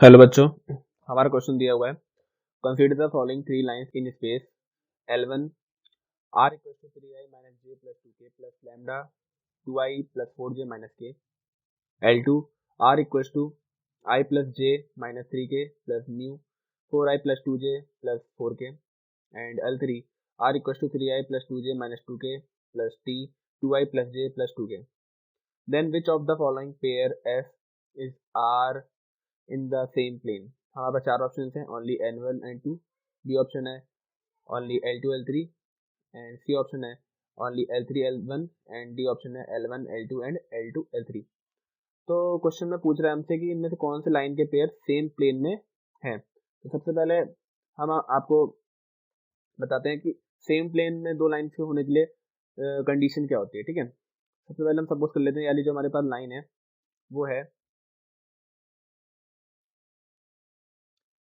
Hello बच्चों, हमारा question दिया हुआ है। Consider the following three lines in space L1 r equal to 3i minus j plus 2k plus lambda 2i plus 4j minus k। L2 r equal to i plus j minus 3k plus mu 4i plus 2j plus 4k। And L3 r equal to 3i plus 2j minus 2k plus t 2i plus j plus 2k। Then which of the following pair f is r in the same plane. हमारे पास चार option हैं, only N1 N2। B option है only L2 L3। And C option है only L3 L1। And D option है L1 L2 and L2 L3। तो question में पूछ रहा है हमसे कि इनमें से कौन से लाइन के पेयर सेम प्लेन में हैं। तो सबसे पहले हम आपको बताते हैं कि सेम प्लेन में दो लाइन के होने के लिए कंडीशन क्या होती है। ठीक है, सबसे पहले हम सपोज कर लेते हैं, यानी जो हमारे पास लाइन है वो है,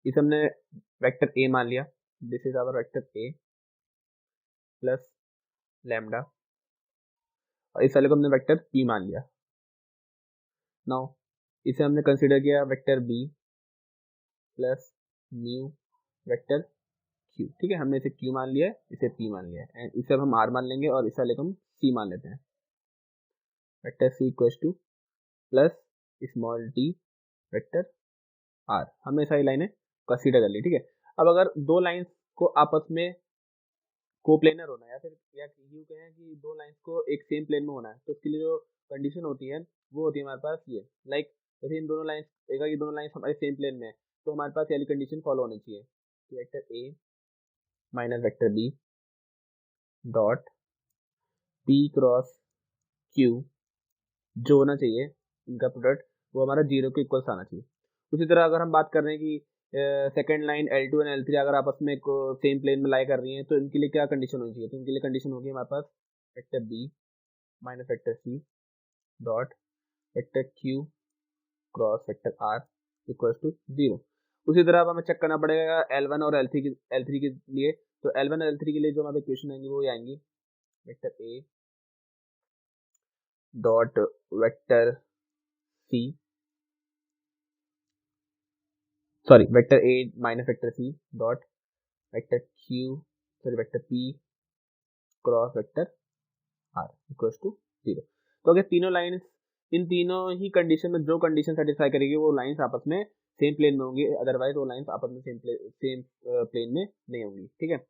इसे हमने वेक्टर ए मान लिया। This is our vector A plus lambda, और इस वाले को हमने वेक्टर पी मान लिया। नाउ इसे हमने कंसीडर किया vector B plus mu vector Q. ठीक है, हमने इसे क्यू मान लिया है, इसे पी मान लिया है, एंड इसे अब हम आर मान लेंगे और इस वाले को हम सी मान लेते हैं। Vector C equal to plus small T vector R. हमने सारी लाइनें कंसीडर कर ली। ठीक है, अब अगर दो लाइंस को आपस में कोप्लेनर होना है, या फिर या यूँ कहें कि दो लाइंस को एक सेम प्लेन में होना है, तो उसके लिए जो कंडीशन होती है वो होती है हमारे पास ये, लाइक जैसे इन दोनों लाइंस, अगर ये दोनों लाइंस हमारे सेम प्लेन में है तो हमारे पास ये कंडीशन फॉलो होनी चाहिए कि vector A minus vector B dot P cross Q जो होना चाहिए इनका प्रोडक्ट वो हमारा जीरो के इक्वल्स आना चाहिए। उसी तरह अगर हम बात कर रहे हैं कि second line L2 and L3 अगर आपस में सेम प्लेन में लाई कर रही हैं तो इनके लिए क्या कंडीशन होनी चाहिए, तो इनके लिए कंडीशन होगी हमारे पास vector b minus vector C dot vector q cross vector are equal to zero. उसी तरह अब हमें चेक करना पड़ेगा L1 और L3 के लिए। तो L1 और L3 के लिए जो हमारे इक्वेशन आएंगी वो आएंगी vector A dot vector C, sorry vector A minus vector C dot vector Q, sorry vector P cross vector are equal to zero. तो अगर तीनों लाइंस, इन तीनों ही कंडीशन में जो कंडीशन सेटिस्फाई करेगी वो लाइंस आपस में सेम प्लेन में होंगी, अदरवाइज वो लाइंस आपस में सेम प्लेन में नहीं होंगी। ठीक है,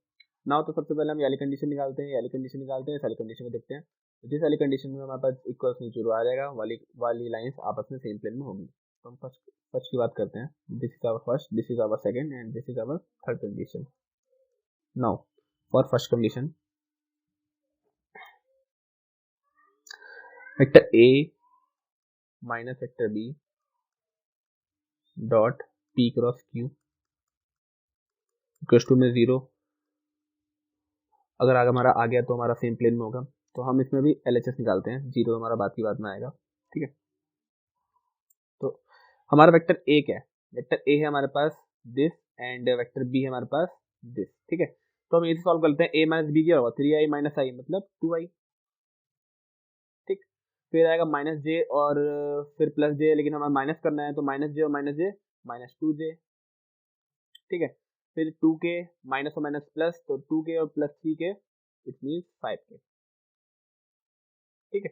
नाउ तो सबसे पहले हम वाली कंडीशन निकालते हैं, वाली कंडीशन निकालते हैं, सारी कंडीशन को देखते हैं। तो जिस वाली कंडीशन में हमारे पास इक्वल्स में जीरो आ जाएगा, वाली वाली लाइंस आपस में सेम प्लेन में होंगी। तो हम फर्स्ट फर्स्ट की बात करते हैं। This is our first, this is our second and this is our third condition. Now for first condition, vector A minus vector B dot P cross Q equal to में zero. अगर आगे हमारा आ गया तो हमारा सेम प्लेन में होगा, तो हम इसमें भी LHS निकालते हैं, जीरो हमारा बात की बात में आएगा। ठीक है, तो हमारा वेक्टर ए क्या है, वेक्टर ए है हमारे पास दिस, एंड वेक्टर बी है हमारे पास दिस। ठीक है, तो हम इसे सॉल्व करते हैं। ए माइनस बी क्या होगा, 3i माइनस आई मतलब 2i। ठीक, फिर आएगा माइनस जे और फिर प्लस जे, लेकिन हमें माइनस करना है तो माइनस जे और माइनस जे माइनस 2j। ठीक है, फिर 2k माइनस और माइनस प्लस, तो 2k और plus 3k it mean 5k। ठीक है,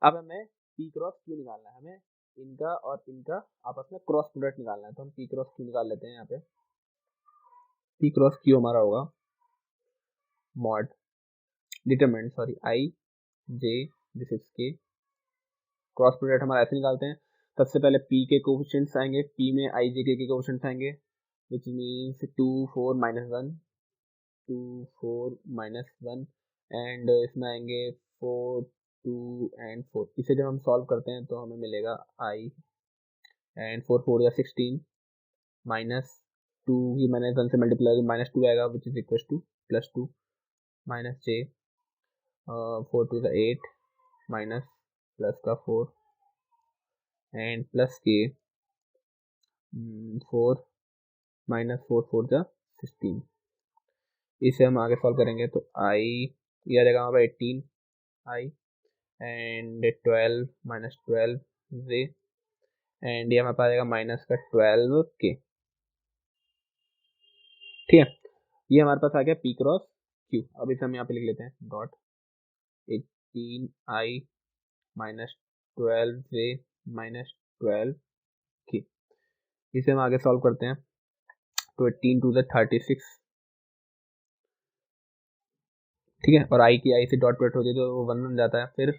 अब हमें p क्रॉस क्यू निकालना है, हमें इनका और इनका आपस में क्रॉस प्रोडक्ट निकालना है। तो हम p क्रॉस क्यू निकाल लेते हैं। यहाँ पे p क्रॉस क्यू हमारा होगा mod determinant, sorry i j this is k। Cross product हमारा ऐसे निकालते हैं, सबसे पहले p के कोएफिशिएंट्स आएंगे, p में i j k के कोएफिशिएंट्स आएंगे which means 2 4 minus 1, 2 4 minus 1, and इसमें आएंगे 4 2 एंड 4। इसे जब हम सॉल्व करते हैं तो हमें मिलेगा i एंड 4 4 या 16 माइनस 2 ही माइनस 1 से मल्टीप्लाई माइनस 2 आएगा which is equal to plus 2 minus j 4 2 का 8 माइनस प्लस का 4 एंड प्लस के 4 माइनस 4 4 का 16। इसे हम आगे सॉल्व करेंगे तो i यह आ जाएगा हमारा 18 i and 12 minus 12 j and ये हमारे पास आएगा माइनस का 12K। ठीक है, ये हमारे पास आ गया P क्रॉस Q। अब इसे हम यहाँ पे लिख लेते हैं dot 18I minus 12J minus 12K। इसे हम आगे सॉल्व करते हैं। तो 18 टू द 36, ठीक है, और आई की आई से डॉट प्रोडक्ट होती है तो वो 1 बन जाता है। फिर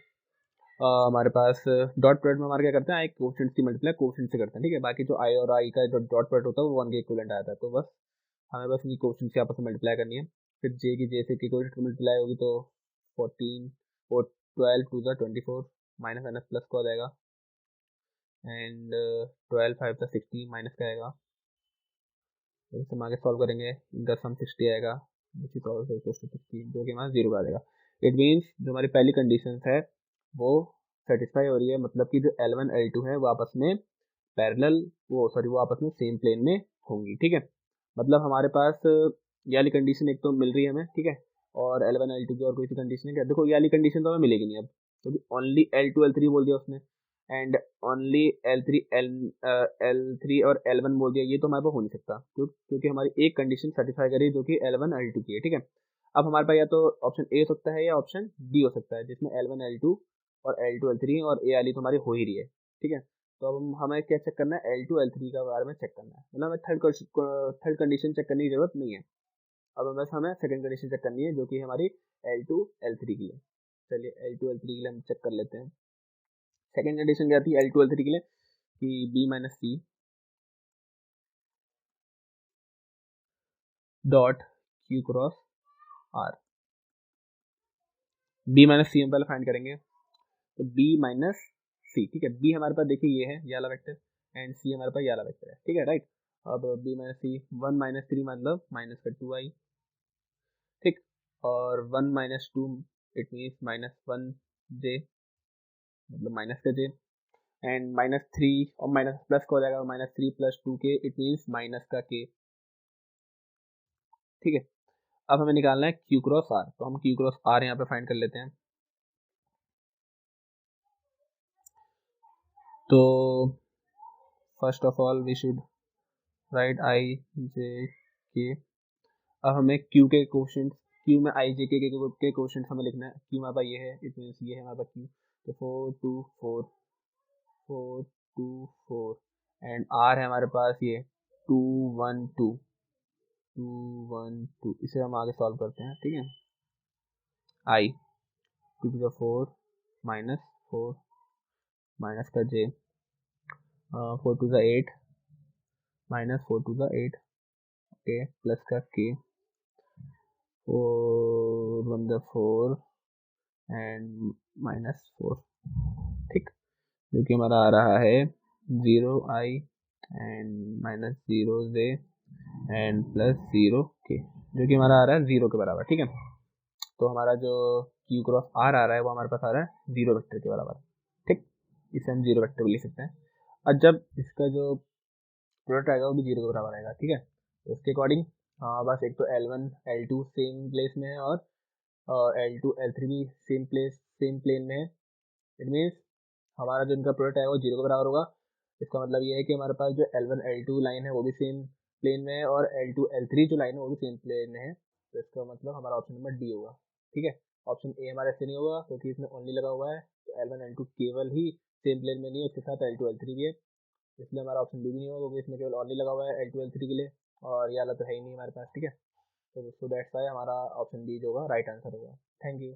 हमारे पास डॉट प्रोडक्ट में हमारे क्या करते हैं, आई कोफिशिएंट की मल्टीप्लाई कोफिशिएंट से करते हैं। ठीक है, बाकी जो आई और आई का जो डॉट प्रोडक्ट होता है वो 1 के इक्विवेलेंट आता है। तो बस हमें बस ये कोफिशिएंट से आपस में मल्टीप्लाई करनी है। फिर जे की जे से की कोफिशिएंट मल्टीप्लाई होगी तो 14 और 12 to the 24 minus minus plus को आ जाएगा। एंड 12 5 द 60 माइनस का आएगा। फिर हम आगे सॉल्व करेंगे, इनका सम 60 आएगा जो कि हमारा 0 का आ जाएगा। इट मीन्स जो हमारी पहली कंडीशन है वो सेटिस्फाई हो रही है, मतलब कि जो L1 L2 है वो आपस में पैरेलल वो आपस में सेम प्लेन में होंगी। ठीक है, मतलब हमारे पास ये वाली कंडीशन एक तो मिल रही है हमें। ठीक है, और L1 L2 की और कोई सी कंडीशन है क्या? देखो ये वाली कंडीशन तो हमें मिलेगी नहीं अब, क्योंकि ओनली L2 L3 बोल दिया उसने एंड ओनली L3 और L1 बोल दिया। ये तो हमारे पास हो नहीं सकता क्योंकि हमारी एक कंडीशन सेटिस्फाई करी जो कि L1 L2 की है। ठीक है, अब हमारे पास या तो ऑप्शन ए हो सकता है या ऑप्शन डी हो सकता है, जिसमें L1 L2 और L2 L3 और ए वाली तो हमारी हो ही रही है। ठीक है, तो अब हमें क्या चेक करना है, L2 L3 का बारे में चेक करना है, मतलब हमें थर्ड कंडीशन चेक करने की जरूरत नहीं है। अब बस हमें सेकंड कंडीशन चेक करनी है जो कि हमारी L2 L3 की है। चलिए L2 L3 के लिए हम चेक कर लेते हैं। सेकंड कंडीशन क्या थी L2 L3 के लिए कि B minus C dot Q cross R। B minus C हम पहले फाइंड करेंगे, तो B माइनस सी। ठीक है, B हमारे पास देखिए ये है ये वाला वेक्टर एंड C हमारे पास ये वाला वेक्टर है। ठीक है, राइट। अब B माइनस सी 1 माइनस 3 मतलब माइनस का 2i। ठीक, और 1 minus 2 it means minus 1j मतलब माइनस का j एंड माइनस 3 और माइनस प्लस का हो जाएगा minus 3 plus 2k it means minus का k। ठीक है, अब हमें निकालना है Q क्रॉस R, तो हम Q क्रॉस R यहाँ पे फाइंड कर लेते हैं। तो first of all we should write I J K। अब हमें Q के क्वेश्चन, Q में I J के क्वेश्चन हमें लिखना है। Q हमारे पास ये है, इट मीन्स ये है हमारे पास Q। तो 4 2 4 4 2 4 एंड R है हमारे पास ये 2 1 2 2 1 2। इसे हम आगे सॉल्व करते हैं। ठीक है, I 2 to the 4 minus 4 minus का J 4 to the 8 minus 4 to the 8 okay plus का K 4 1 the 4 एंड माइनस 4। ठीक, जो कि हमारा आ रहा है 0i and minus 0j and plus 0k, जो कि हमारा आ रहा है 0 के बराबर। ठीक है, तो हमारा जो Q क्रॉस R आ रहा है वो हमारे पास आ रहा है 0 वेक्टर के बराबर। ठीक, इसे हम 0 वेक्टर भी लिख सकते हैं। और जब इसका जो प्रोडक्ट आएगा वो भी 0 के बराबर आएगा। ठीक है, तो उसके अकॉर्डिंग बस एक तो L1 L2 सेम प्लेस में है और L2 L3 भी सेम प्लेन में है। इट मीन्स हमारा जो इनका प्रोडक्ट आएगा वो 0 के बराबर होगा। इसका मतलब ये है कि हमारे पास जो L1 L2 लाइन है वो भी सेम प्लेन में है और L2 L3 जो लाइन है वो भी सेम प्लेन में है। तो इसका मतलब हमारा ऑप्शन नंबर डी होगा। ठीक है, ऑप्शन ए हमारा ऐसे नहीं होगा क्योंकि इसमें ओनली लगा हुआ है, तो L1 L2 केवल ही सेम प्लेन में नहीं है, उसके साथ L2 L3 भी है, इसलिए हमारा ऑप्शन डी भी नहीं होगा क्योंकि इसमें केवल ओनली लगा हुआ है L2 L3 के लिए और ये वाला तो है ही नहीं हमारे पास। ठीक है, तो दैट्स वाई हमारा ऑप्शन डी जो होगा राइट आंसर होगा। Thank you.